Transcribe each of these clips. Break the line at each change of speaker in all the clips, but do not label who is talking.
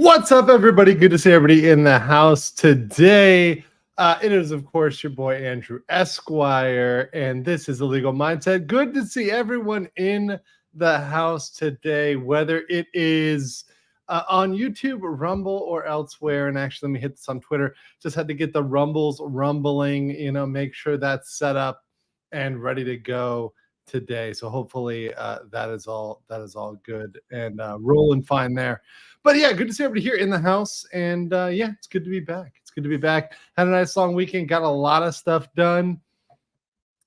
What's up, everybody? Good to see everybody in the house today. It is, of course, your boy Andrew Esquire, and this is Illegal Mindset. Good to see everyone in the house today, whether it is on YouTube, Rumble, or elsewhere. And actually, let me hit this on Twitter. Just had to get the Rumbles rumbling, make sure that's set up and ready to go today. So hopefully that is all good and rolling fine there. But yeah, good to see everybody here in the house. And yeah, it's good to be back. It's good to be back. Had a nice long weekend, got a lot of stuff done.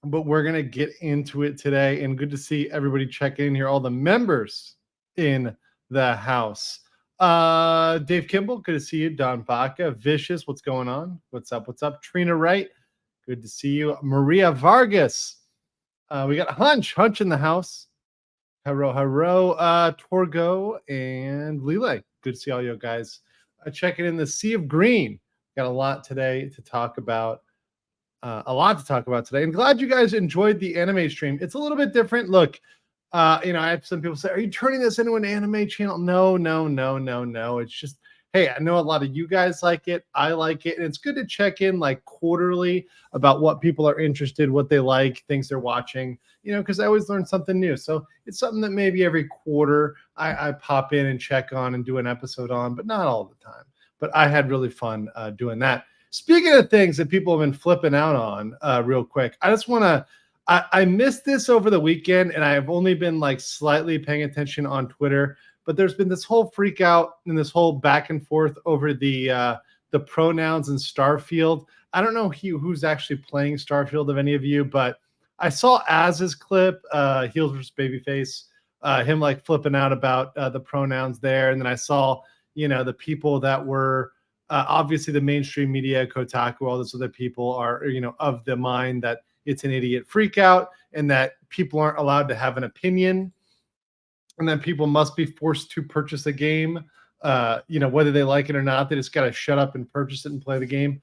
But we're going to get into it today. And good to see everybody checking in here, all the members in the house. Dave Kimball, good to see you. Don Baca, Vicious, what's going on? What's up? What's up? Trina Wright, good to see you. Maria Vargas. We got Hunch in the house. Hello, Torgo and Lele. Good to see all you guys checking in the Sea of Green. Got a lot today to talk about. Today. And glad you guys enjoyed the anime stream. It's a little bit different. Look, I have some people say, "Are you turning this into an anime channel?" No. It's just, hey, I know a lot of you guys like it. I like it, and it's good to check in like quarterly about what people are interested, what they like, things they're watching. Because I always learn something new. So it's something that maybe every quarter I pop in and check on and do an episode on, but not all the time. But I had really fun doing that. Speaking of things that people have been flipping out on real quick, I just want to, I missed this over the weekend, and I've only been like slightly paying attention on Twitter, but there's been this whole freak out and this whole back and forth over the pronouns in Starfield. I don't know who's actually playing Starfield of any of you, but I saw Az's clip, Heels versus Babyface, him like flipping out about the pronouns there. And then I saw, the people that were obviously the mainstream media, Kotaku, all those other people are, of the mind that it's an idiot freak out and that people aren't allowed to have an opinion and that people must be forced to purchase a game, whether they like it or not. They just got to shut up and purchase it and play the game.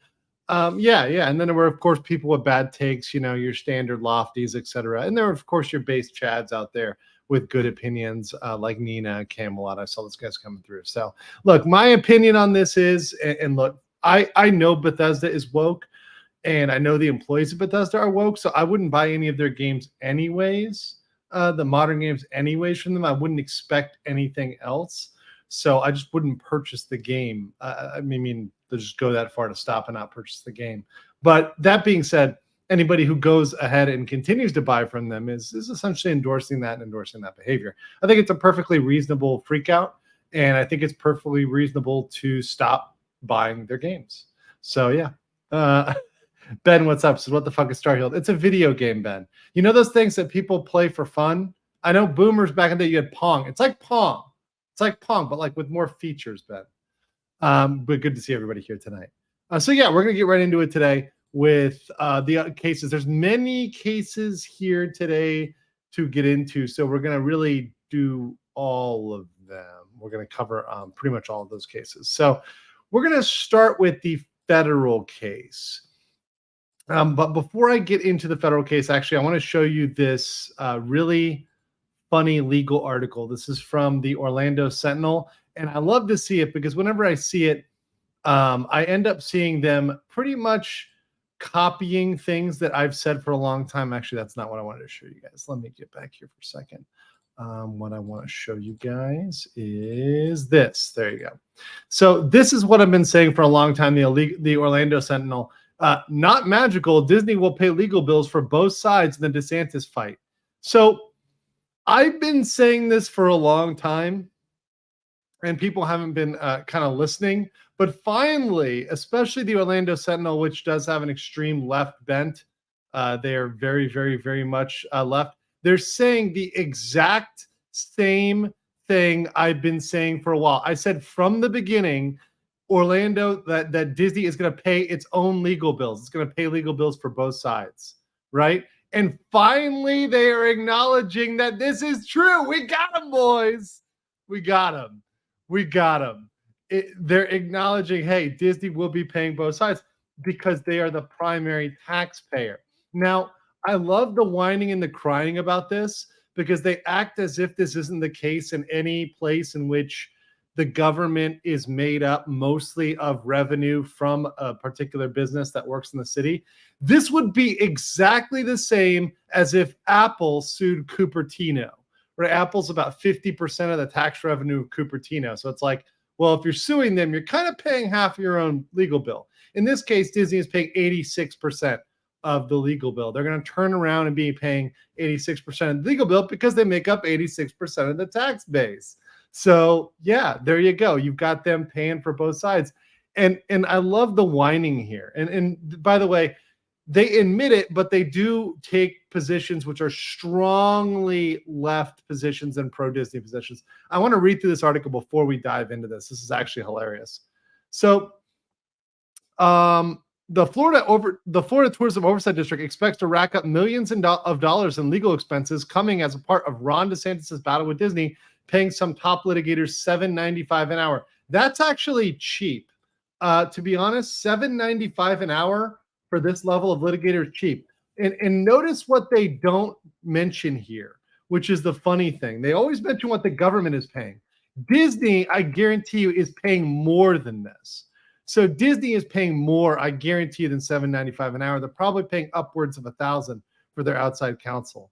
Yeah. And then there were, of course, people with bad takes, your standard lofties, etc. And there were, of course, your base chads out there with good opinions, like Nina, Camelot. I saw those guys coming through. So, look, my opinion on this is, and look, I know Bethesda is woke, and I know the employees of Bethesda are woke, so I wouldn't buy any of their games anyways, the modern games anyways from them. I wouldn't expect anything else. So I just wouldn't purchase the game. I mean, they'll just go that far to stop and not purchase the game. But that being said, anybody who goes ahead and continues to buy from them is essentially endorsing that behavior. I think it's a perfectly reasonable freak out, and I think it's perfectly reasonable to stop buying their games. So yeah. Ben, what's up? So what the fuck is Starfield? It's a video game, Ben. You know those things that people play for fun? I know boomers back in the day, you had Pong. It's like Pong. It's like Pong, but like with more features, Ben. But good to see everybody here tonight. So yeah, we're going to get right into it today with the cases. There's many cases here today to get into. So we're going to really do all of them. We're going to cover pretty much all of those cases. So we're going to start with the federal case. But before I get into the federal case, actually, I want to show you this really funny legal article. This is from the Orlando Sentinel, and I love to see it because whenever I see it, I end up seeing them pretty much copying things that I've said for a long time. Actually, that's not what I wanted to show you guys. Let me get back here for a second. What I want to show you guys is this. There you go. So this is what I've been saying for a long time, the Orlando Sentinel. Not magical. Disney will pay legal bills for both sides in the DeSantis fight. So I've been saying this for a long time, and people haven't been kind of listening. But finally, especially the Orlando Sentinel, which does have an extreme left bent, they are very, very, very much left. They're saying the exact same thing I've been saying for a while. I said from the beginning, Orlando, that Disney is going to pay its own legal bills. It's going to pay legal bills for both sides, right? And finally, they are acknowledging that this is true. We got them, boys. We got them. They're acknowledging, hey, Disney will be paying both sides because they are the primary taxpayer. Now, I love the whining and the crying about this because they act as if this isn't the case in any place in which the government is made up mostly of revenue from a particular business that works in the city. This would be exactly the same as if Apple sued Cupertino, right? Apple's about 50% of the tax revenue of Cupertino. So it's like, well, if you're suing them, you're kind of paying half your own legal bill. In this case, Disney is paying 86% of the legal bill. They're going to turn around and be paying 86% of the legal bill because they make up 86% of the tax base. So yeah, there you go. You've got them paying for both sides. And I love the whining here. And by the way, they admit it, but they do take positions which are strongly left positions and pro-Disney positions. I want to read through this article before we dive into this. This is actually hilarious. So the Florida Tourism Oversight District expects to rack up millions of dollars in legal expenses coming as a part of Ron DeSantis' battle with Disney, paying some top litigators $7.95 an hour. That's actually cheap. To be honest, $7.95 an hour for this level of litigator is cheap. And notice what they don't mention here, which is the funny thing. They always mention what the government is paying. Disney, I guarantee you, is paying more than this. So Disney is paying more, I guarantee you, than $7.95 an hour. They're probably paying upwards of $1,000 for their outside counsel.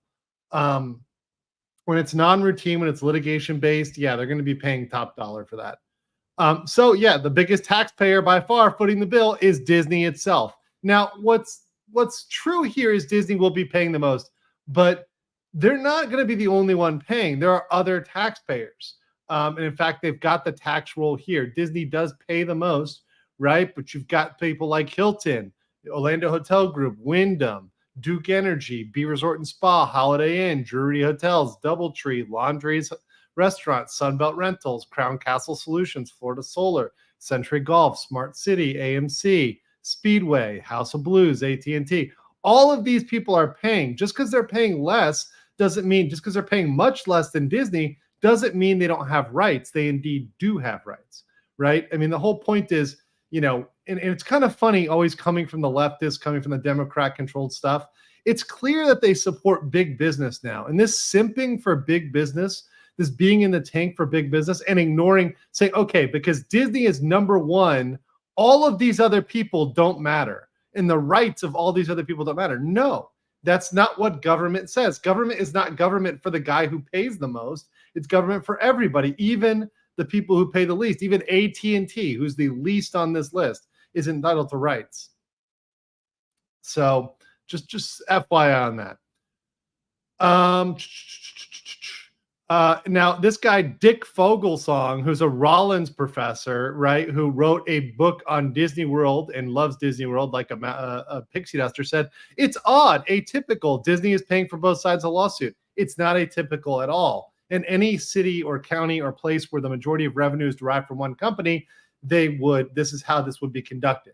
When it's non-routine, when it's litigation-based, yeah, they're going to be paying top dollar for that. So yeah, the biggest taxpayer by far footing the bill is Disney itself. Now, what's true here is Disney will be paying the most, but they're not going to be the only one paying. There are other taxpayers. And in fact, they've got the tax roll here. Disney does pay the most, right? But you've got people like Hilton, Orlando Hotel Group, Wyndham, Duke Energy, B Resort and Spa, Holiday Inn, Drury Hotels, Doubletree, Laundries Restaurants, Sunbelt Rentals, Crown Castle Solutions, Florida Solar, Century Golf, Smart City, AMC, Speedway, House of Blues, AT&T. All of these people are paying. Just because they're paying less doesn't mean, just because they're paying much less than Disney, doesn't mean they don't have rights. They indeed do have rights, right? I mean, the whole point is, you know, and it's kind of funny always coming from the leftists, coming from the Democrat-controlled stuff. It's clear that they support big business now. And this simping for big business, this being in the tank for big business and ignoring, saying, okay, because Disney is number one, all of these other people don't matter. And the rights of all these other people don't matter. No, that's not what government says. Government is not government for the guy who pays the most. It's government for everybody, even the people who pay the least. Even AT&T, who's the least on this list, is entitled to rights. So just FYI on that. Now, this guy, Dick Fogelsong, who's a Rollins professor, right, who wrote a book on Disney World and loves Disney World like a pixie duster, said, it's odd, atypical. Disney is paying for both sides of the lawsuit. It's not atypical at all. In any city or county or place where the majority of revenue is derived from one company, this is how this would be conducted.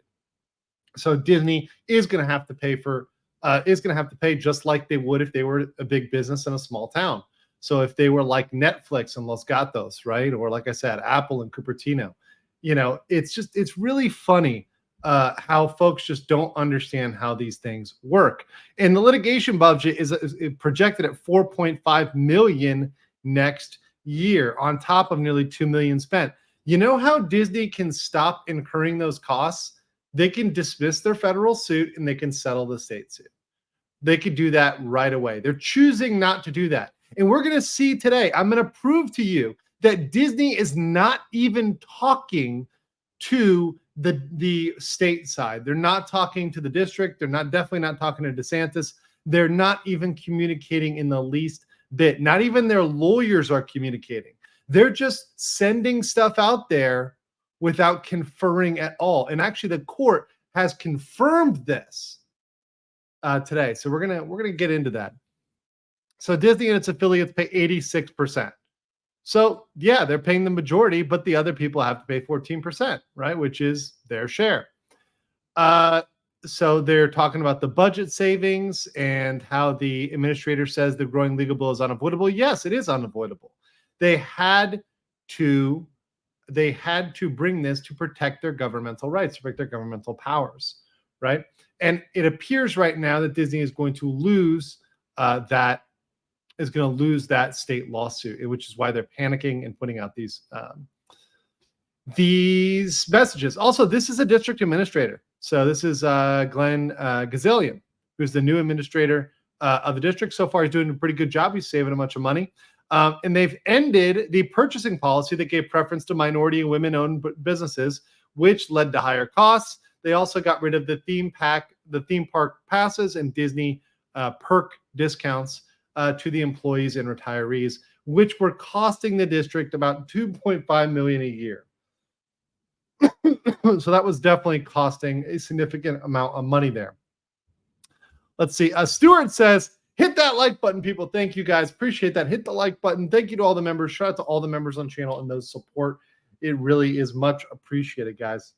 So Disney is going to have to pay just like they would if they were a big business in a small town. So if they were like Netflix and Los Gatos, right? Or like I said, Apple and Cupertino, you know, it's really funny how folks just don't understand how these things work. And the litigation budget is projected at $4.5 million next year, on top of nearly $2 million spent. You know how Disney can stop incurring those costs? They can dismiss their federal suit and they can settle the state suit. They could do that right away. They're choosing not to do that. And we're going to see today, I'm going to prove to you that Disney is not even talking to the state side. They're not talking to the district. They're definitely not talking to DeSantis. They're not even communicating in the least bit. Not even their lawyers are communicating. They're just sending stuff out there without conferring at all. And actually, the court has confirmed this today. So we're gonna get into that. So Disney and its affiliates pay 86%. So yeah, they're paying the majority, but the other people have to pay 14%, right? Which is their share. So they're talking about the budget savings and how the administrator says the growing legal bill is unavoidable. Yes, it is unavoidable. They had to bring this to protect their governmental rights, to protect their governmental powers, right? And it appears right now that Disney is going to lose that state lawsuit, which is why they're panicking and putting out these these messages. Also, this is a district administrator. So this is Glenn Gazillion, who's the new administrator of the district. So far, he's doing a pretty good job. He's saving a bunch of money. And they've ended the purchasing policy that gave preference to minority and women-owned businesses, which led to higher costs. They also got rid of the theme park passes and Disney perk discounts to the employees and retirees, which were costing the district about $2.5 million a year. So that was definitely costing a significant amount of money there. Let's see. Stuart says, hit that like button, people. Thank you, guys. Appreciate that. Hit the like button. Thank you to all the members. Shout out to all the members on the channel and those support. It really is much appreciated, guys.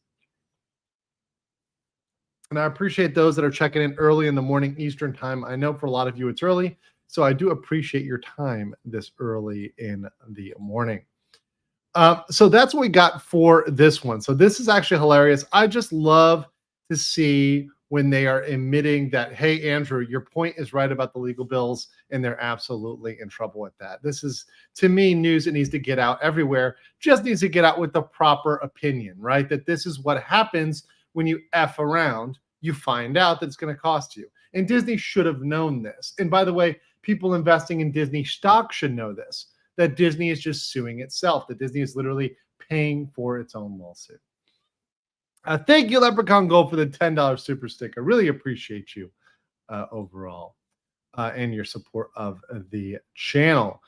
And I appreciate those that are checking in early in the morning Eastern time. I know for a lot of you it's early, so I do appreciate your time this early in the morning. So that's what we got for this one. So this is actually hilarious. I just love to see when they are admitting that, hey, Andrew, your point is right about the legal bills, and they're absolutely in trouble with that. This is, to me, news that needs to get out everywhere, just needs to get out with the proper opinion, right? That this is what happens when you F around, you find out that it's going to cost you. And Disney should have known this. And by the way, people investing in Disney stock should know this, that Disney is just suing itself, that Disney is literally paying for its own lawsuit. Thank you, Leprechaun Gold, for the $10 super sticker. Really appreciate you overall and your support of the channel.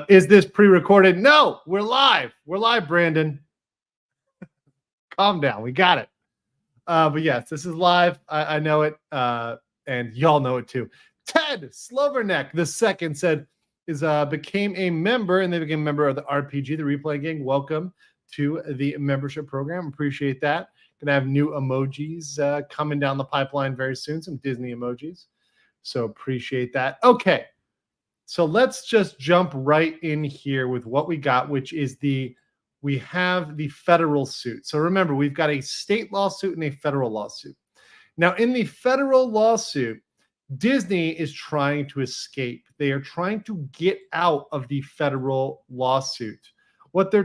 Is this pre-recorded? No, we're live. We're live, Brandon. Calm down. We got it. But yes, this is live. I know it, and y'all know it too. Ted Sloverneck II said, became a member, and they became a member of the RPG, the Replay Gang. Welcome to the membership program. Appreciate that. Gonna have new emojis coming down the pipeline very soon, some Disney emojis. So appreciate that. Okay, so let's just jump right in here with what we got, which is we have the federal suit. So remember, we've got a state lawsuit and a federal lawsuit. Now, in the federal lawsuit, Disney is trying to escape. They are trying to get out of the federal lawsuit. What they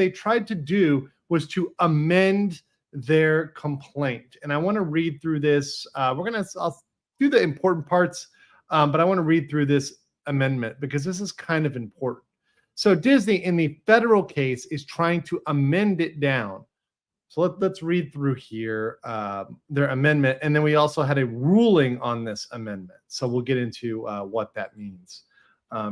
tried to do was to amend their complaint. And I want to read through this. I'll do the important parts, but I want to read through this amendment because this is kind of important. So Disney in the federal case is trying to amend it down. So let's read through here their amendment. And then we also had a ruling on this amendment. So we'll get into what that means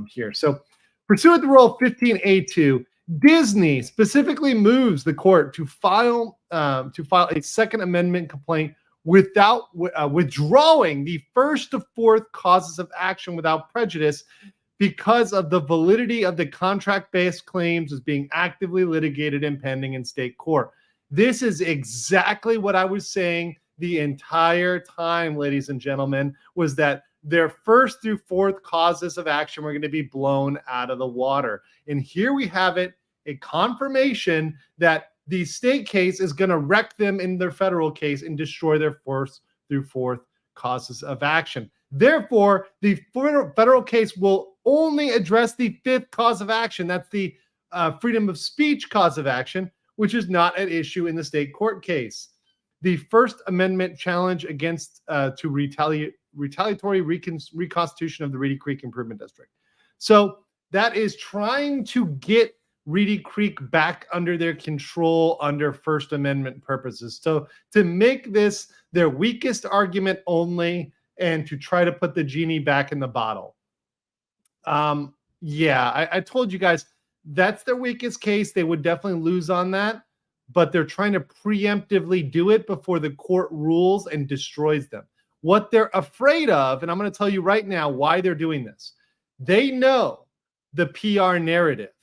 here. So pursuant to Rule 15A2, Disney specifically moves the court to file a Second Amendment complaint without withdrawing the first to fourth causes of action without prejudice because of the validity of the contract-based claims as being actively litigated and pending in state court. This is exactly what I was saying the entire time, ladies and gentlemen, was that their first through fourth causes of action were going to be blown out of the water. And here we have it, a confirmation that the state case is going to wreck them in their federal case and destroy their first through fourth causes of action. Therefore, the federal case will only address the fifth cause of action. That's the freedom of speech cause of action, which is not at issue in the state court case. The First Amendment challenge against to retaliatory reconstitution of the Reedy Creek Improvement District. So that is trying to get Reedy Creek back under their control under First Amendment purposes. So to make this their weakest argument only and to try to put the genie back in the bottle. I told you guys that's their weakest case. They would definitely lose on that, but they're trying to preemptively do it before the court rules and destroys them. What they're afraid of, and I'm going to tell you right now why they're doing this. They know the PR narrative,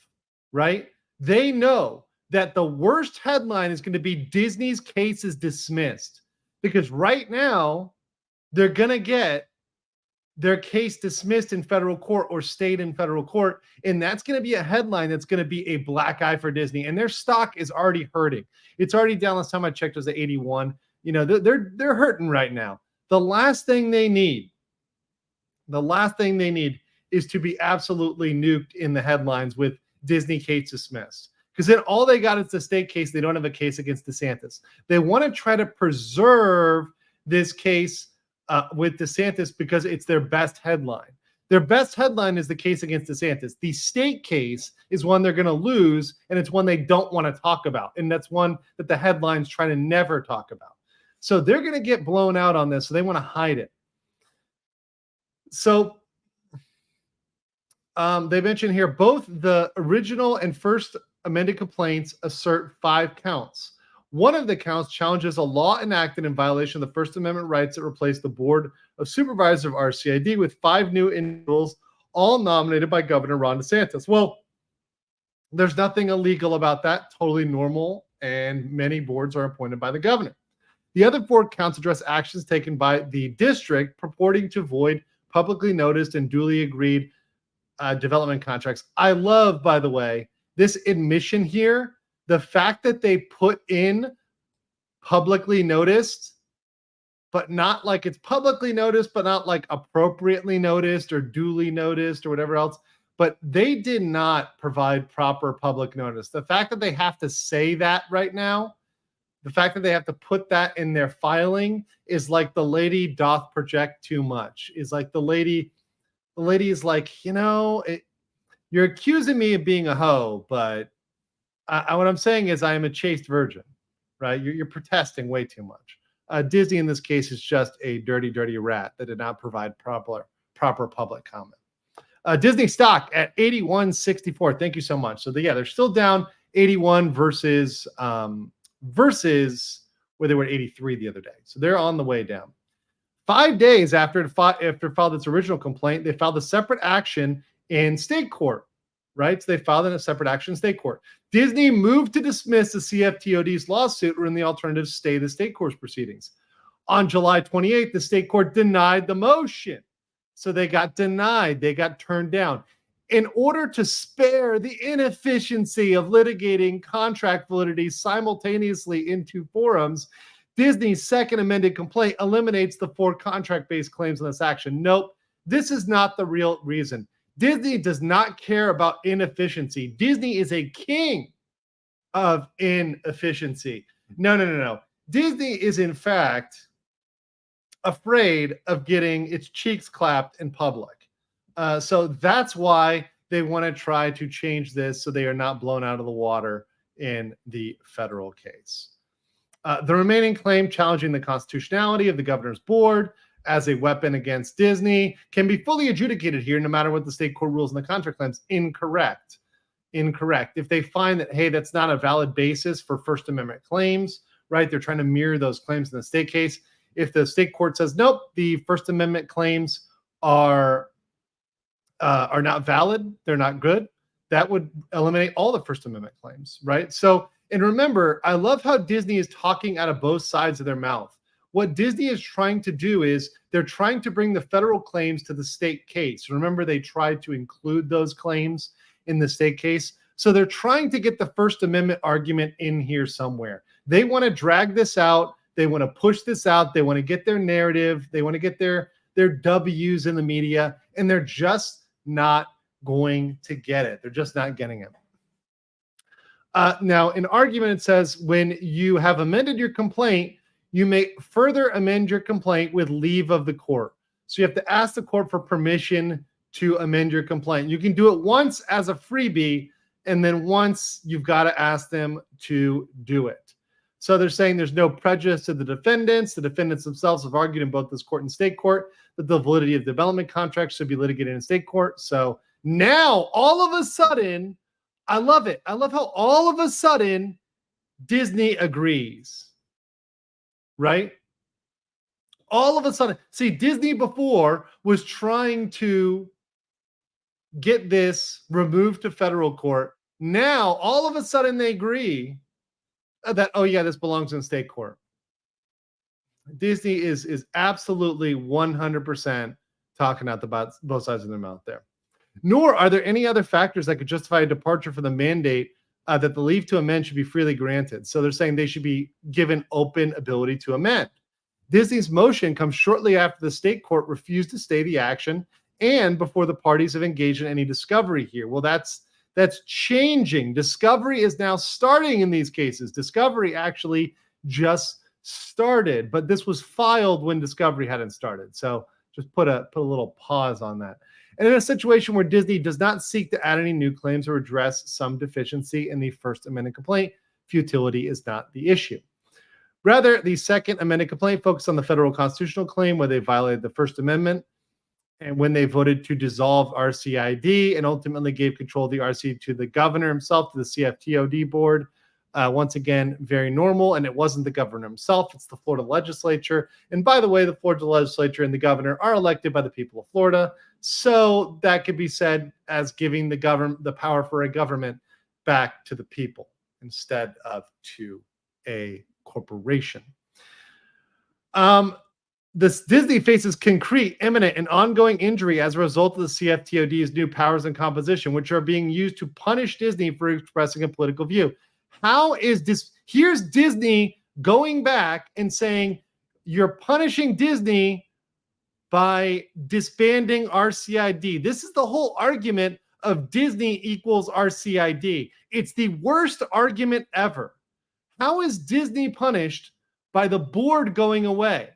right? They know that the worst headline is going to be Disney's case is dismissed, because right now they're going to get their case dismissed in federal court or stayed in federal court. And that's going to be a headline that's going to be a black eye for Disney. And their stock is already hurting. It's already down. Last time I checked, it was at 81. You know, they're hurting right now. The last thing they need is to be absolutely nuked in the headlines with Disney case dismissed. because then all they got is the state case. They don't have a case against DeSantis. They want to try to preserve this case with DeSantis because it's their best headline. Their best headline is the case against DeSantis. The state case is one they're going to lose, and it's one they don't want to talk about. And that's one that the headlines try to never talk about. So they're going to get blown out on this, so they want to hide it. So they mentioned here both the original and first amended complaints assert 5 counts. One of the counts challenges a law enacted in violation of the First Amendment rights that replaced the Board of Supervisors of RCID with 5 new individuals, all nominated by Governor Ron DeSantis. Well, there's nothing illegal about that. Totally normal, and many boards are appointed by the governor. The other 4 counts address actions taken by the district purporting to void publicly noticed and duly agreed development contracts. I love, by the way, this admission here. The fact that they put in publicly noticed, but not like it's publicly noticed, but not like appropriately noticed or duly noticed or whatever else. But they did not provide proper public notice. The fact that they have to say that right now, the fact that they have to put that in their filing is like the lady doth project too much. Is like the lady is like, you're accusing me of being a hoe, but what I'm saying is I am a chaste virgin, right? You're protesting way too much. Disney in this case is just a dirty, dirty rat that did not provide proper public comment. Disney stock at 81.64. Thank you so much. So they're still down 81 versus where they were at 83 the other day. So they're on the way down. 5 days after it filed its original complaint, they filed a separate action in state court. Right? So they filed in a separate action in state court. Disney moved to dismiss the CFTOD's lawsuit, or in the alternative, stay the state court proceedings. On July 28th, the state court denied the motion. So they got denied. They got turned down. In order to spare the inefficiency of litigating contract validity simultaneously in 2 forums, Disney's second amended complaint eliminates the 4 contract-based claims in this action. Nope, this is not the real reason. Disney does not care about inefficiency. Disney is a king of inefficiency. No. Disney is, in fact, afraid of getting its cheeks clapped in public. So that's why they want to try to change this so they are not blown out of the water in the federal case. The remaining claim challenging the constitutionality of the governor's board as a weapon against Disney can be fully adjudicated here no matter what the state court rules in the contract claims. Incorrect. If they find that, hey, that's not a valid basis for First Amendment claims, right? They're trying to mirror those claims in the state case. If the state court says, nope, the First Amendment claims are not valid, they're not good, that would eliminate all the First Amendment claims, right? So, and remember, I love how Disney is talking out of both sides of their mouth. What Disney is trying to do is they're trying to bring the federal claims to the state case. Remember, they tried to include those claims in the state case. So they're trying to get the First Amendment argument in here somewhere. They want to drag this out. They want to push this out. They want to get their narrative. They want to get their W's in the media, and they're just not going to get it. They're just not getting it. Now, in argument, it says, when you have amended your complaint, you may further amend your complaint with leave of the court. So you have to ask the court for permission to amend your complaint. You can do it once as a freebie, and then once you've got to ask them to do it. So they're saying there's no prejudice to the defendants. The defendants themselves have argued in both this court and state court that the validity of development contracts should be litigated in state court. So now, all of a sudden, I love it. I love how all of a sudden Disney agrees. Right? All of a sudden, see, Disney before was trying to get this removed to federal court. Now, all of a sudden, they agree that, oh yeah, this belongs in state court. Disney is absolutely 100% talking out both sides of their mouth there. Nor are there any other factors that could justify a departure from the mandate that the leave to amend should be freely granted. So they're saying they should be given open ability to amend. Disney's motion comes shortly after the state court refused to stay the action and before the parties have engaged in any discovery here. Well, that's That's changing. Discovery is now starting in these cases. Discovery actually just started, but this was filed when discovery hadn't started. So just put a little pause on that. And in a situation where Disney does not seek to add any new claims or address some deficiency in the First Amendment complaint, futility is not the issue. Rather, the Second Amendment complaint focused on the federal constitutional claim where they violated the First Amendment and when they voted to dissolve RCID and ultimately gave control of the RC to the governor himself, to the CFTOD board. Once again, very normal, and it wasn't the governor himself, it's the Florida legislature. And by the way, the Florida legislature and the governor are elected by the people of Florida, so that could be said as giving the government the power for a government back to the people instead of to a corporation. This Disney faces concrete, imminent, and ongoing injury as a result of the CFTOD's new powers and composition, which are being used to punish Disney for expressing a political view. How is this? Here's Disney going back and saying, you're punishing Disney by disbanding RCID. This is the whole argument of Disney equals RCID. It's the worst argument ever. How is Disney punished by the board going away?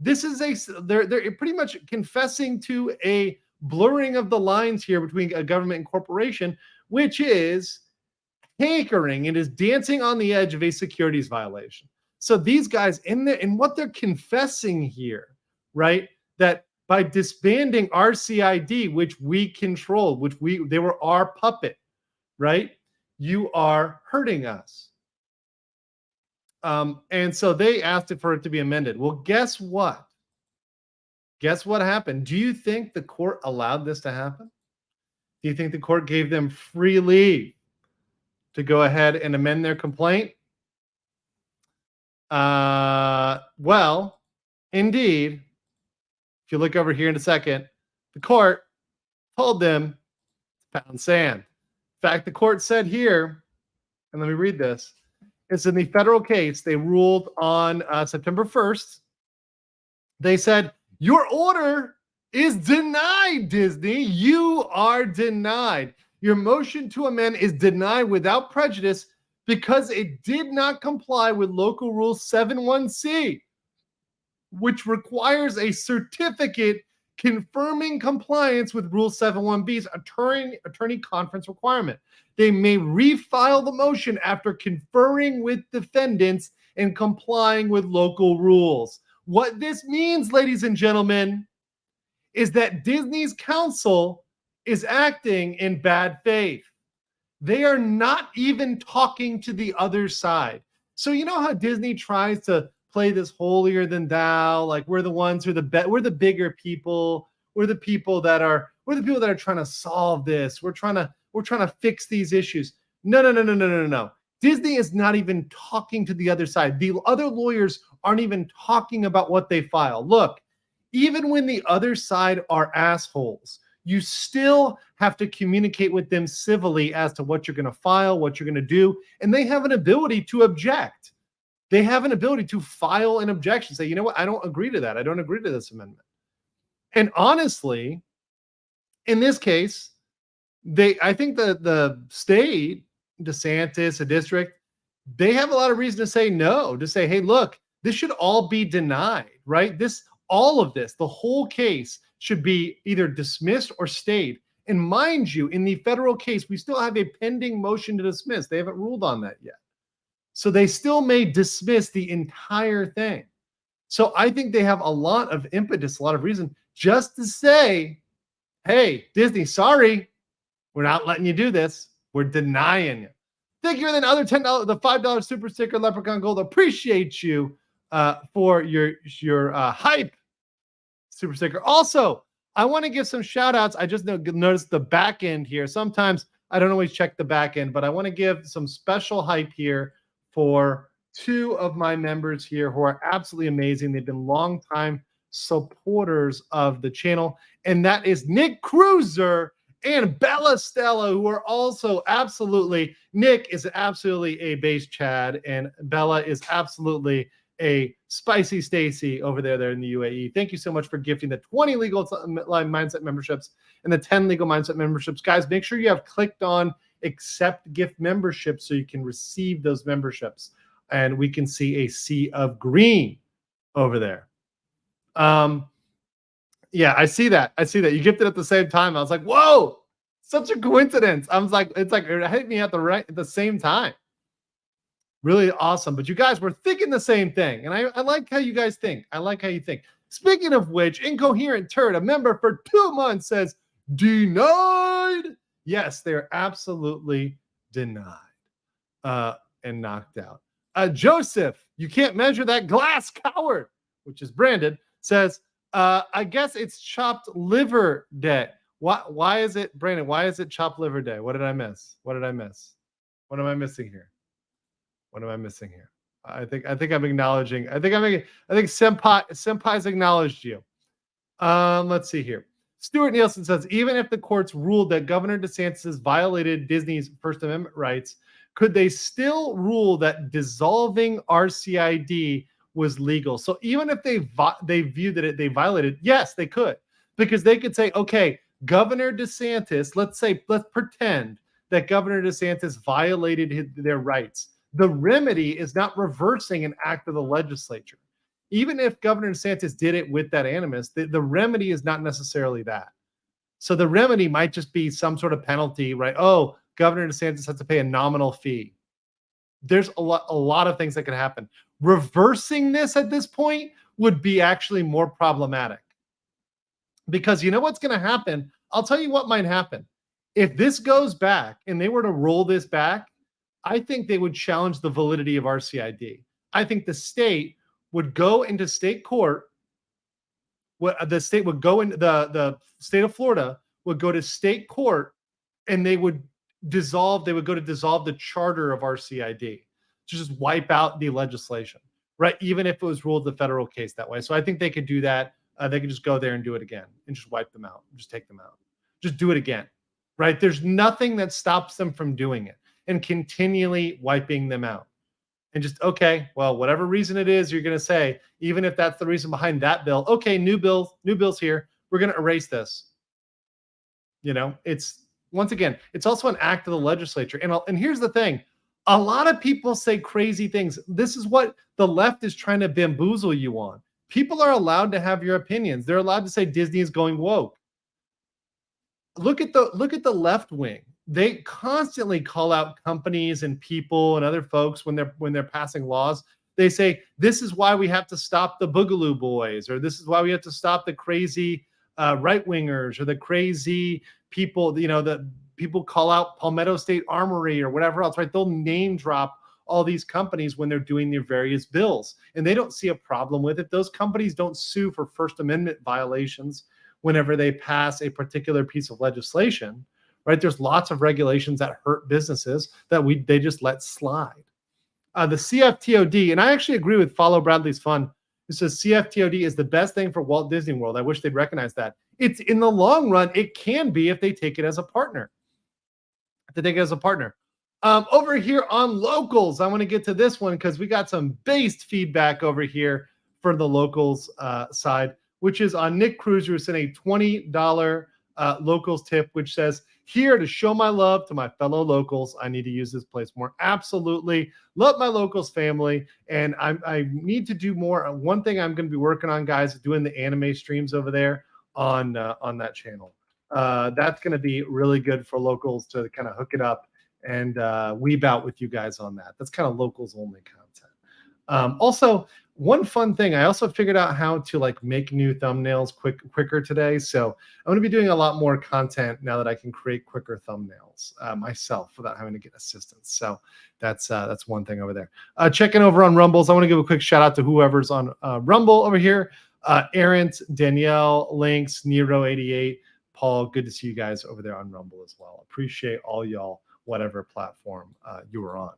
This is they're pretty much confessing to a blurring of the lines here between a government and corporation, which is hankering and is dancing on the edge of a securities violation. So these guys in what they're confessing here, right? That by disbanding RCID, which we controlled, they were our puppet, right? You are hurting us. And so they asked for it to be amended. Well, guess what? Guess what happened? Do you think the court allowed this to happen? Do you think the court gave them free leave to go ahead and amend their complaint? Well, indeed, if you look over here in a second, the court told them to pound sand. In fact, the court said here, and let me read this. It's in the federal case. They ruled on September 1st. They said, your order is denied, Disney. You are denied. Your motion to amend is denied without prejudice because it did not comply with Local Rule 71C, which requires a certificate confirming compliance with Rule 71B's attorney conference requirement. They may refile the motion after conferring with defendants and complying with local rules. What this means, ladies and gentlemen, is that Disney's counsel is acting in bad faith. They are not even talking to the other side. So you know how Disney tries to play this holier than thou, like we're the ones who we're the bigger people, we're the people that are trying to solve this. We're trying to fix these issues. No. Disney is not even talking to the other side. The other lawyers aren't even talking about what they file. Look, even when the other side are assholes, you still have to communicate with them civilly as to what you're going to file, what you're going to do, and they have an ability to object. They have an ability to file an objection, say, you know what, I don't agree to that. I don't agree to this amendment. And honestly, in this case, I think the state, DeSantis, a district, they have a lot of reason to say no, to say, hey, look, this should all be denied, right? All of this, the whole case should be either dismissed or stayed. And mind you, in the federal case, we still have a pending motion to dismiss. They haven't ruled on that yet. So they still may dismiss the entire thing. So I think they have a lot of impetus, a lot of reason just to say, hey, Disney, sorry, we're not letting you do this. We're denying you. Thank you for the other $10, the $5 super sticker, Leprechaun Gold. Appreciate you for your hype super sticker. Also, I want to give some shout outs. I just noticed the back end here. Sometimes I don't always check the back end, but I want to give some special hype here for two of my members here who are absolutely amazing. They've been longtime supporters of the channel, and that is Nick Cruiser and Bella Stella, who are also absolutely, Nick is absolutely a base Chad, and Bella is absolutely a spicy Stacy over there in the UAE. Thank you so much for gifting the 20 legal mindset memberships and the 10 legal mindset memberships. Guys, make sure you have clicked on accept gift memberships so you can receive those memberships. And we can see a sea of green over there. Yeah, I see that. You gifted at the same time. I was like, whoa, such a coincidence. I was like, it's like it hit me at the same time. Really awesome. But you guys were thinking the same thing. And I like how you guys think. I like how you think. Speaking of which, Incoherent Turd, a member for 2 months, says, denied. Yes, they're absolutely denied and knocked out. Joseph, you can't measure that glass, coward, which is branded, says, I guess it's chopped liver day. Why is it, Brandon? Why is it chopped liver day? What did I miss? What am I missing here? I think I'm acknowledging. I think Senpai's acknowledged you. Let's see here. Stuart Nielsen says, even if the courts ruled that Governor DeSantis violated Disney's First Amendment rights, could they still rule that dissolving RCID was legal? So even if they viewed that they violated, yes, they could, because they could say, okay, Governor DeSantis, let's pretend that Governor DeSantis violated their rights. The remedy is not reversing an act of the legislature. Even if Governor DeSantis did it with that animus, the remedy is not necessarily that. So the remedy might just be some sort of penalty, right? Oh, Governor DeSantis has to pay a nominal fee. There's a lot of things that could happen. Reversing this at this point would be actually more problematic. Because you know what's going to happen? I'll tell you what might happen. If this goes back and they were to roll this back, I think they would challenge the validity of RCID. I think the state would go into state court. The state would go into the state of Florida would go to state court, and they would dissolve the charter of RCID to just wipe out the legislation, right? Even if it was ruled the federal case that way. So I think they could do that. They could just go there and do it again and just wipe them out, just take them out, just do it again, right? There's nothing that stops them from doing it and continually wiping them out. And just, okay, well, whatever reason it is, you're going to say, even if that's the reason behind that bill, okay, new bills here. We're going to erase this. You know, it's, once again, it's also an act of the legislature. And here's the thing. A lot of people say crazy things. This is what the left is trying to bamboozle you on. People are allowed to have your opinions. They're allowed to say Disney is going woke. Look at the left wing. They constantly call out companies and people and other folks when they're passing laws. They say, this is why we have to stop the Boogaloo Boys, or this is why we have to stop the crazy right-wingers, or the crazy people, you know, the people call out Palmetto State Armory or whatever else, right? They'll name drop all these companies when they're doing their various bills, and they don't see a problem with it. Those companies don't sue for First Amendment violations whenever they pass a particular piece of legislation, right? There's lots of regulations that hurt businesses that they just let slide. The CFTOD, and I actually agree with Follow Bradley's Fun, who says CFTOD is the best thing for Walt Disney World. I wish they'd recognize that. It's, in the long run, it can be if they take it as a partner. Over here on locals, I want to get to this one because we got some based feedback over here for the locals side, which is on Nick Cruz, who sent a $20 locals tip, which says, here to show my love to my fellow locals. I need to use this place more. Absolutely. Love my locals family. And I need to do more. One thing I'm going to be working on, guys, is doing the anime streams over there on that channel. That's going to be really good for locals to kind of hook it up and weeb out with you guys on that. That's kind of locals only content. Also, one fun thing, I also figured out how to like make new thumbnails quicker today. So I'm going to be doing a lot more content now that I can create quicker thumbnails myself without having to get assistance. So that's one thing over there. Checking over on Rumbles, I want to give a quick shout out to whoever's on Rumble over here. Errant, Danielle, Lynx, Nero88, Paul. Good to see you guys over there on Rumble as well. Appreciate all y'all, whatever platform you were on.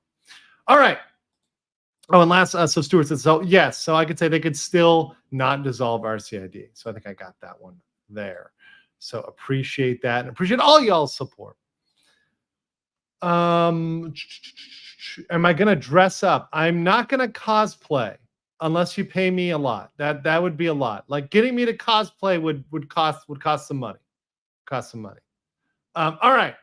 All right. Oh, and last, so Stuart says, so yes, so I could say they could still not dissolve RCID. So I think I got that one there. So appreciate that and appreciate all y'all's support. Am I going to dress up? I'm not going to cosplay. unless you pay me a lot. That would be a lot. Like getting me to cosplay would cost some money. Cost some money. All right.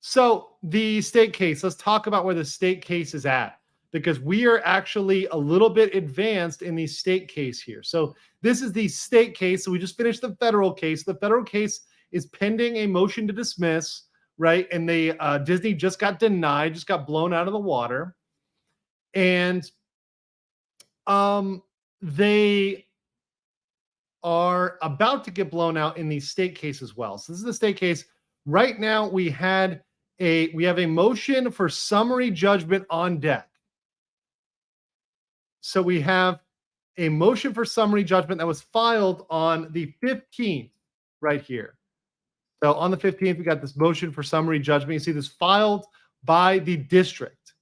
So the state case. Let's talk about where the state case is at, because we are actually a little bit advanced in the state case here. So this is the state case. So we just finished the federal case. The federal case is pending a motion to dismiss, right? And they Disney just got denied, just got blown out of the water, and they are about to get blown out in the state case as well. So this is the state case. Right now, we have a motion for summary judgment on deck. So we have a motion for summary judgment that was filed on the 15th, right here. So on the 15th, we got this motion for summary judgment. You see this filed by the district.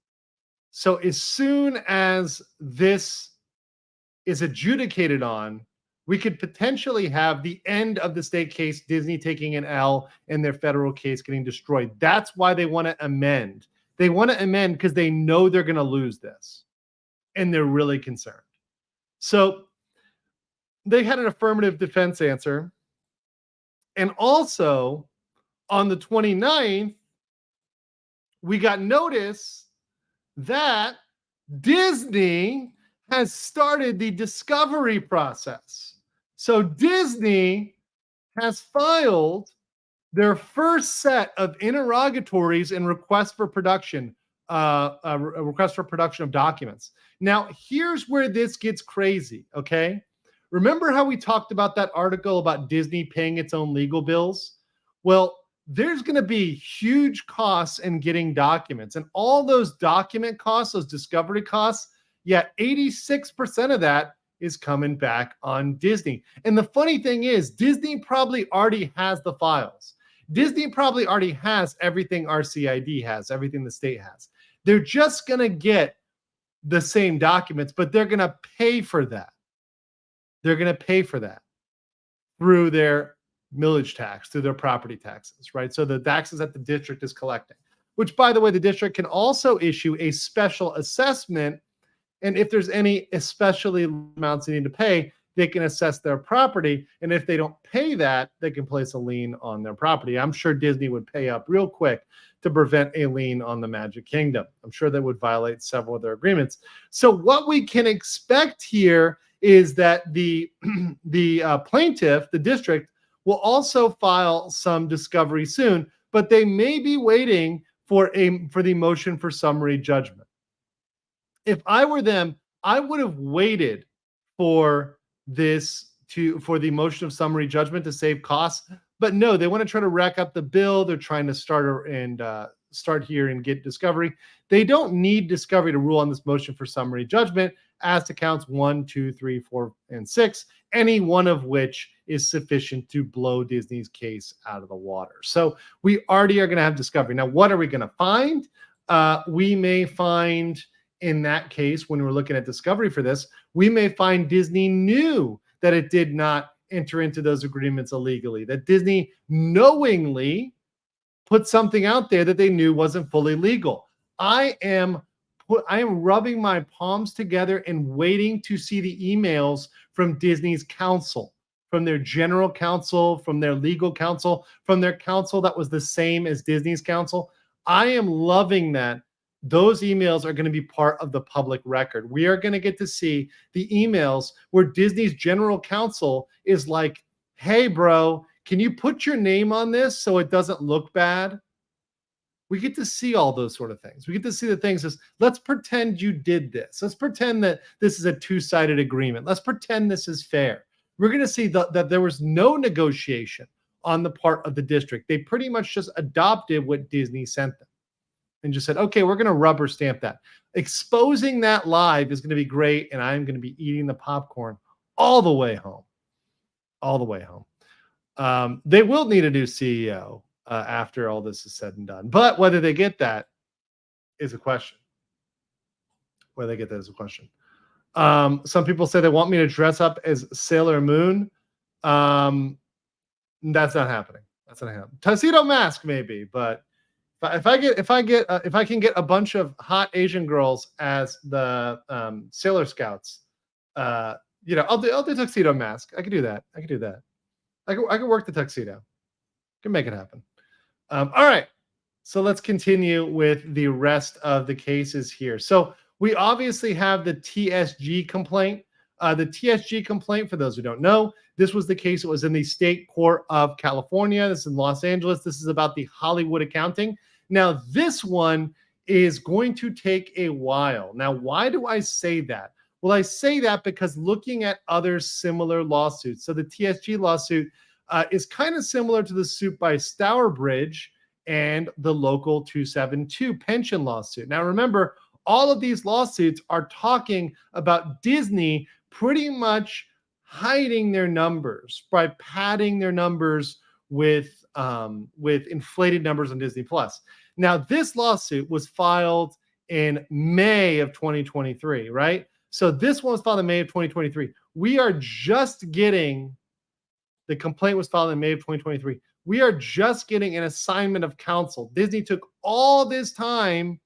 So as soon as this is adjudicated on, we could potentially have the end of the state case, Disney taking an L and their federal case getting destroyed. That's why they want to amend. They want to amend because they know they're going to lose this, and they're really concerned. So they had an affirmative defense answer. And also on the 29th, we got notice that Disney has started the discovery process. So Disney has filed their first set of interrogatories and requests for production, a request for production of documents. Now, here's where this gets crazy, okay? Remember how we talked about that article about Disney paying its own legal bills? Well, there's going to be huge costs in getting documents, and all those document costs, those discovery costs, 86% of that is coming back on Disney. And the funny thing is, Disney probably already has the files. Disney probably already has everything RCID has, everything the state has. They're just going to get the same documents, but they're going to pay for that. They're going to pay for that through their millage tax, through their property taxes, right? So the taxes that the district is collecting, which, by the way, the district can also issue a special assessment. And if there's any especially amounts they need to pay, they can assess their property. And if they don't pay that, they can place a lien on their property. I'm sure Disney would pay up real quick to prevent a lien on the Magic Kingdom. I'm sure that would violate several of their agreements. So what we can expect here is that the plaintiff, the district, will also file some discovery soon, but they may be waiting for the motion for summary judgment. If I were them, I would have waited for the motion of summary judgment to save costs. But no, they want to try to rack up the bill. They're trying to start here and get discovery. They don't need discovery to rule on this motion for summary judgment as to counts 1, 2, 3, 4, and 6, any one of which is sufficient to blow Disney's case out of the water. So we already are going to have discovery. Now, what are we going to find? We may find, in that case, when we're looking at discovery for this, we may find Disney knew that it did not enter into those agreements illegally, that Disney knowingly put something out there that they knew wasn't fully legal. I am rubbing my palms together and waiting to see the emails from Disney's counsel, from their general counsel, from their legal counsel, from their counsel that was the same as Disney's counsel. I am loving that. Those emails are going to be part of the public record. We are going to get to see the emails where Disney's general counsel is like, hey, bro, can you put your name on this so it doesn't look bad? We get to see all those sort of things. We get to see the things as, let's pretend you did this. Let's pretend that this is a two-sided agreement. Let's pretend this is fair. We're going to see that there was no negotiation on the part of the district. They pretty much just adopted what Disney sent them and just said, okay, we're going to rubber stamp that. Exposing that live is going to be great, and I'm going to be eating the popcorn all the way home. All the way home. They will need a new CEO after all this is said and done. But whether they get that is a question. Whether they get that is a question. Some people say they want me to dress up as Sailor Moon. That's not happening. That's not happening. Tuxedo mask maybe, but if I can get a bunch of hot Asian girls as the Sailor Scouts, I'll do tuxedo mask. I can do that. I can work the tuxedo. Can make it happen. All right. So let's continue with the rest of the cases here. So we obviously have the TSG complaint. The TSG complaint, for those who don't know, this was the case that was in the State Court of California. This is in Los Angeles. This is about the Hollywood accounting. Now, this one is going to take a while. Now, why do I say that? Well, I say that because looking at other similar lawsuits, so the TSG lawsuit is kind of similar to the suit by Stourbridge and the local 272 pension lawsuit. Now, remember, all of these lawsuits are talking about Disney pretty much hiding their numbers by padding their numbers with inflated numbers on Disney Plus. Now, this lawsuit was filed in May of 2023, right? So this one was filed in May of 2023. We are just getting, the complaint was filed in May of 2023. We are just getting an assignment of counsel. Disney took all this time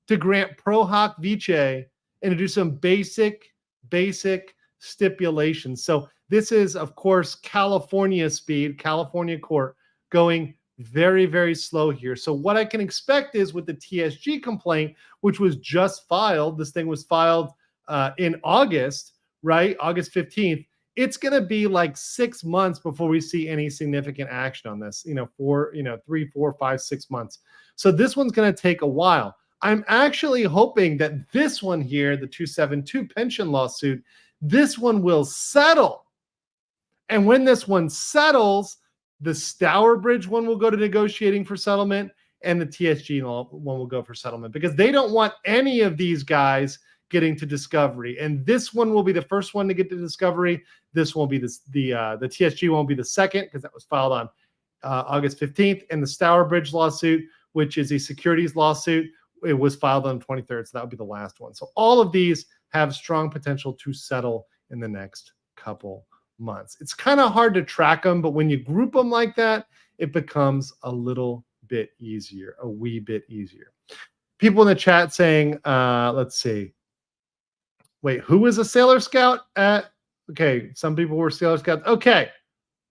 to grant pro hoc vice and to do some basic stipulations. So this is, of course, California speed, California court going very, very slow here. So what I can expect is with the TSG complaint, which was just filed, this thing was filed in August, right? August 15th. It's going to be like 6 months before we see any significant action on this, 3, 4, 5, 6 months. So this one's going to take a while. I'm actually hoping that this one here, the 272 pension lawsuit, this one will settle. And when this one settles, the Stourbridge one will go to negotiating for settlement and the TSG one will go for settlement because they don't want any of these guys getting to discovery. And this one will be the first one to get to discovery. This won't be the TSG won't be the second because that was filed on August 15th. And the Stourbridge lawsuit, which is a securities lawsuit, it was filed on the 23rd. So that would be the last one. So all of these have strong potential to settle in the next couple months. It's kind of hard to track them, but when you group them like that, it becomes a little bit easier, a wee bit easier. People in the chat saying, let's see. Wait, who was a Sailor Scout at? Okay, some people were Sailor Scouts. Okay,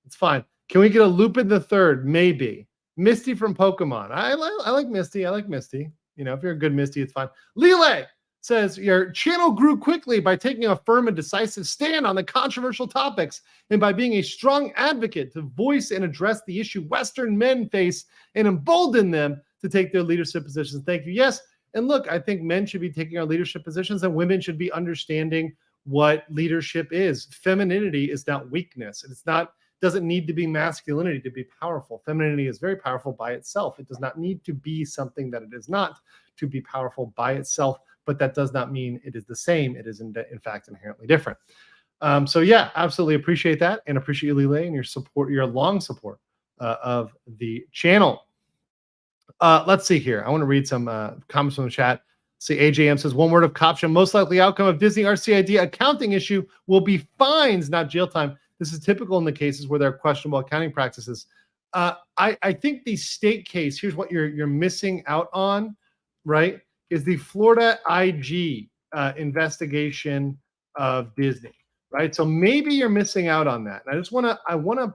it's fine. Can we get a Lupin the Third? Maybe. Misty from Pokemon. I like Misty. I like Misty. If you're a good Misty, it's fine. Lele says, your channel grew quickly by taking a firm and decisive stand on the controversial topics and by being a strong advocate to voice and address the issue Western men face and embolden them to take their leadership positions. Thank you. Yes. And look, I think men should be taking our leadership positions and women should be understanding what leadership is. Femininity is not weakness. Doesn't need to be masculinity to be powerful. Femininity is very powerful by itself. It does not need to be something that it is not to be powerful by itself, but that does not mean it is the same. It is in fact inherently different. So yeah, absolutely appreciate that and appreciate you, Lele, and your support, your long support of the channel. Let's see here. I want to read some comments from the chat. See, AJM says, one word of caution. Most likely outcome of Disney RCID accounting issue will be fines, not jail time. This is typical in the cases where there are questionable accounting practices. I think the state case, here's what you're missing out on, right, is the Florida IG investigation of Disney, right? So maybe you're missing out on that. And I want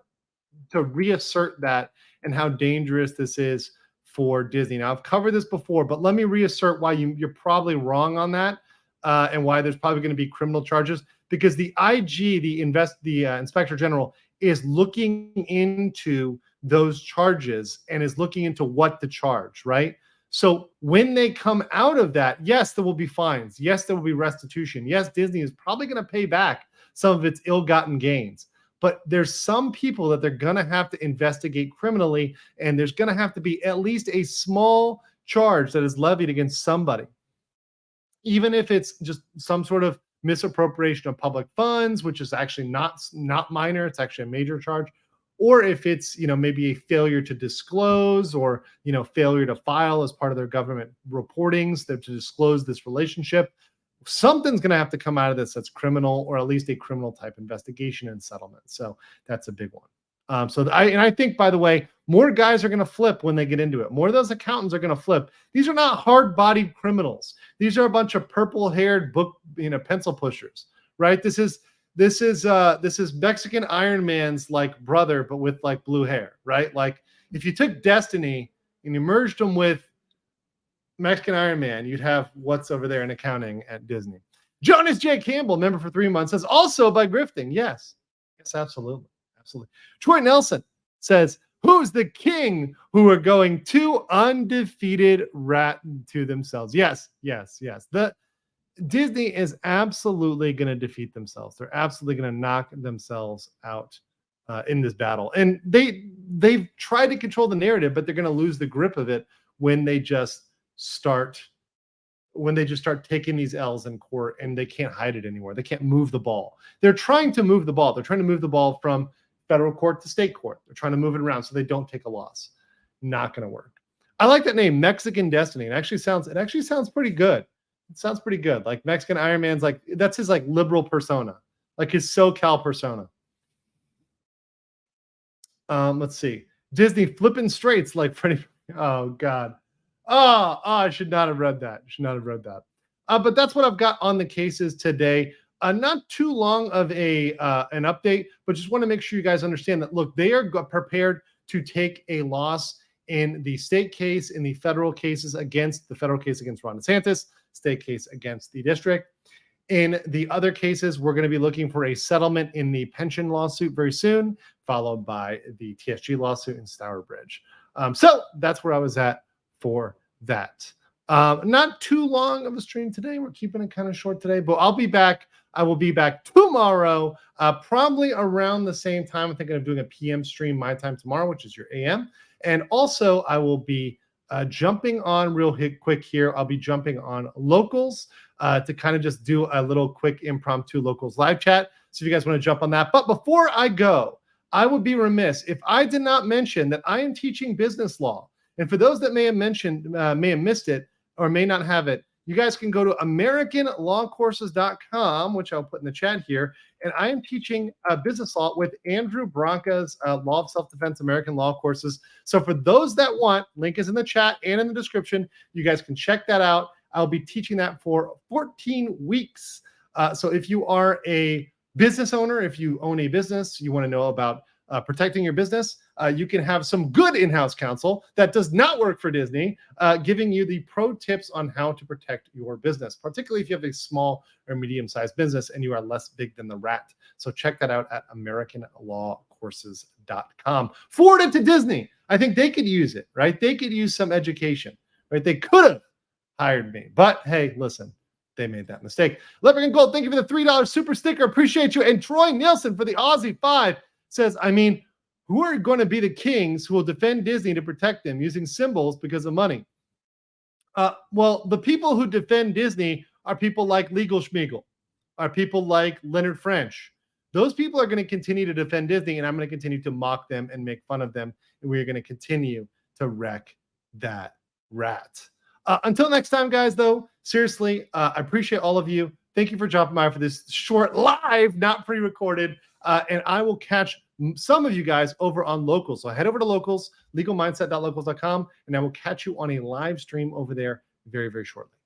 to reassert that and how dangerous this is for Disney. Now, I've covered this before, but let me reassert why you're probably wrong on that and why there's probably going to be criminal charges. Because the IG, the Inspector General, is looking into those charges and is looking into what to charge, right? So when they come out of that, yes, there will be fines. Yes, there will be restitution. Yes, Disney is probably going to pay back some of its ill-gotten gains. But there's some people that they're going to have to investigate criminally, and there's going to have to be at least a small charge that is levied against somebody. Even if it's just some sort of misappropriation of public funds, which is actually not minor, it's actually a major charge, or if it's maybe a failure to disclose or failure to file as part of their government reportings to disclose this relationship, something's going to have to come out of this that's criminal, or at least a criminal type investigation and settlement. So that's a big one. I think, by the way, more guys are going to flip when they get into it. More of those accountants are going to flip. These are not hard-bodied criminals. These are a bunch of purple-haired pencil pushers, right? This is Mexican Iron Man's like brother, but with like blue hair, right? Like if you took Destiny and you merged them with Mexican Iron Man, you'd have what's over there in accounting at Disney. Jonas J. Campbell, member for 3 months, says also by grifting. Yes, absolutely. Absolutely. Troy Nelson says, who's the king who are going to undefeated rat to themselves? Yes. The Disney is absolutely going to defeat themselves. They're absolutely going to knock themselves out in this battle. And they've tried to control the narrative, but they're going to lose the grip of it when they just start taking these L's in court and they can't hide it anymore. They can't move the ball. They're trying to move the ball. They're trying to move the ball from federal court to state court. They're trying to move it around so they don't take a loss. Not going to work. I like that name, Mexican Destiny. It actually sounds pretty good. It sounds pretty good. Like Mexican Iron Man's like, that's his like liberal persona, like his SoCal persona. Let's see. Disney flipping straights like Freddie. Oh God. Oh, I should not have read that. But that's what I've got on the cases today. Not too long of an update, but just want to make sure you guys understand that, look, they are prepared to take a loss in the state case, in the federal cases against the federal case against Ron DeSantis, state case against the district. In the other cases, we're going to be looking for a settlement in the pension lawsuit very soon, followed by the TSG lawsuit in Stourbridge. So that's where I was at for that. Not too long of a stream today. We're keeping it kind of short today, but I'll be back. I will be back tomorrow, probably around the same time. I'm thinking of doing a PM stream my time tomorrow, which is your AM. And also I will be jumping on quick here. I'll be jumping on locals to kind of just do a little quick impromptu locals live chat. So if you guys want to jump on that. But before I go, I would be remiss if I did not mention that I am teaching business law. And for those that may have missed it or may not have it, you guys can go to AmericanLawCourses.com, which I'll put in the chat here. And I am teaching business law with Andrew Branca's Law of Self-Defense American Law Courses. So for those that want, link is in the chat and in the description. You guys can check that out. I'll be teaching that for 14 weeks. So if you are a business owner, if you own a business, you want to know about protecting your business, you can have some good in-house counsel that does not work for Disney, giving you the pro tips on how to protect your business, particularly if you have a small or medium-sized business and you are less big than the rat. So check that out at AmericanLawCourses.com. Forward it to Disney. I think they could use it, right? They could use some education, right? They could have hired me, but hey, listen, they made that mistake. Leprechaun Gold, thank you for the $3 super sticker. Appreciate you. And Troy Nielsen for the Aussie 5 says, I mean, who are going to be the kings who will defend Disney to protect them using symbols because of money? Well, the people who defend Disney are people like Legal Schmiegel, are people like Leonard French. Those people are going to continue to defend Disney, and I'm going to continue to mock them and make fun of them, and we are going to continue to wreck that rat. Until next time, guys, though, seriously, I appreciate all of you. Thank you for dropping by for this short live, not pre-recorded, and I will catch some of you guys over on Locals. So head over to Locals, legalmindset.locals.com, and I will catch you on a live stream over there very, very shortly.